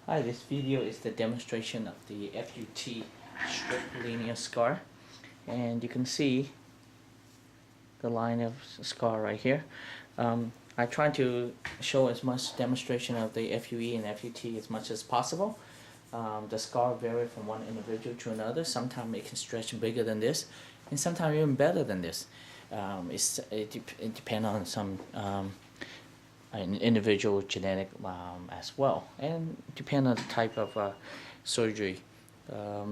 Hi, this video is the demonstration of the FUT strip linear scar, and you can see the line of scar right here. I try to show as much demonstration of the FUE and FUT as much as possible. The scar vary from one individual to another. Sometimes it can stretch bigger than this, and sometimes even better than this. It depends on some an individual genetic as well, and depend on the type of surgery.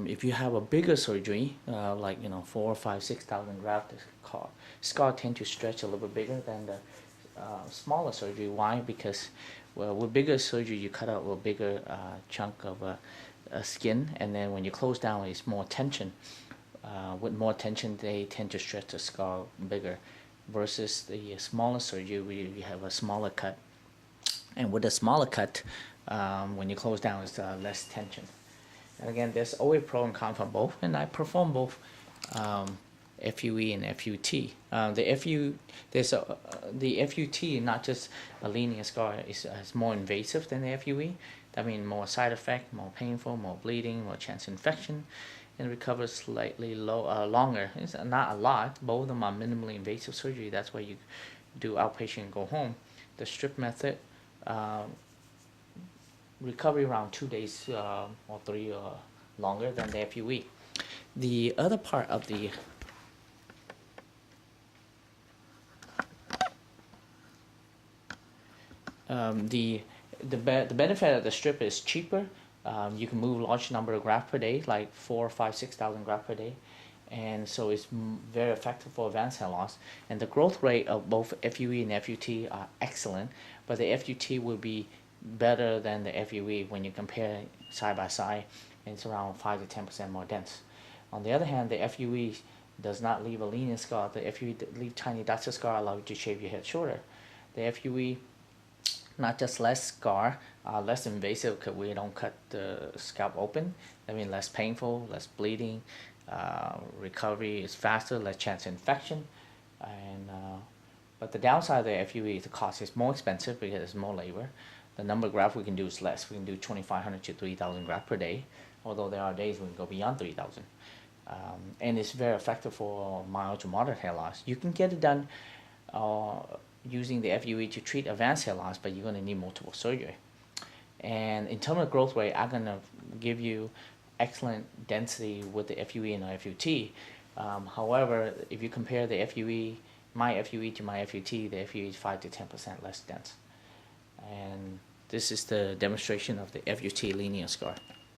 If you have a bigger surgery, like 4, 5, 6,000 graft, the scar tend to stretch a little bit bigger than the smaller surgery. Why? Because with bigger surgery, you cut out a bigger chunk of skin, and then when you close down, it's more tension. With more tension, they tend to stretch the scar bigger. Versus the smaller surgery, we have a smaller cut, and with a smaller cut, when you close down, it's less tension. And again, there's always pro and con for both, and I perform both FUE and FUT. The FUT, not just a linear scar, is more invasive than the FUE. That means more side effect, more painful, more bleeding, more chance of infection, and recovers slightly longer. It's not a lot. Both of them are minimally invasive surgery. That's why you do outpatient and go home. The strip method, recovery around 2 days or 3 or longer than the FUE. The other part of the benefit of the strip is cheaper. You can move large number of grafts per day, like 4, 5, 6,000 grafts per day, and so it's very effective for advanced hair loss. And the growth rate of both FUE and FUT are excellent, but the FUT will be better than the FUE when you compare side by side, and it's around 5 to 10% more dense. On the other hand, the FUE does not leave a linear scar. The FUE leave tiny dots of scar, allow you to shave your head shorter. The FUE, not just less scar, less invasive because we don't cut the scalp open. I mean, less painful, less bleeding, recovery is faster, less chance of infection. And but the downside of the FUE is the cost is more expensive because it's more labor. The number of grafts we can do is less. We can do 2,500 to 3,000 grafts per day, although there are days we can go beyond 3,000. And it's very effective for mild to moderate hair loss. You can get it done using the FUE to treat advanced hair loss, but you're going to need multiple surgery. And in terms of growth rate, I'm going to give you excellent density with the FUE and the FUT. However, if you compare the FUE, my FUE to my FUT, the FUE is 5 to 10% less dense. And this is the demonstration of the FUT linear scar.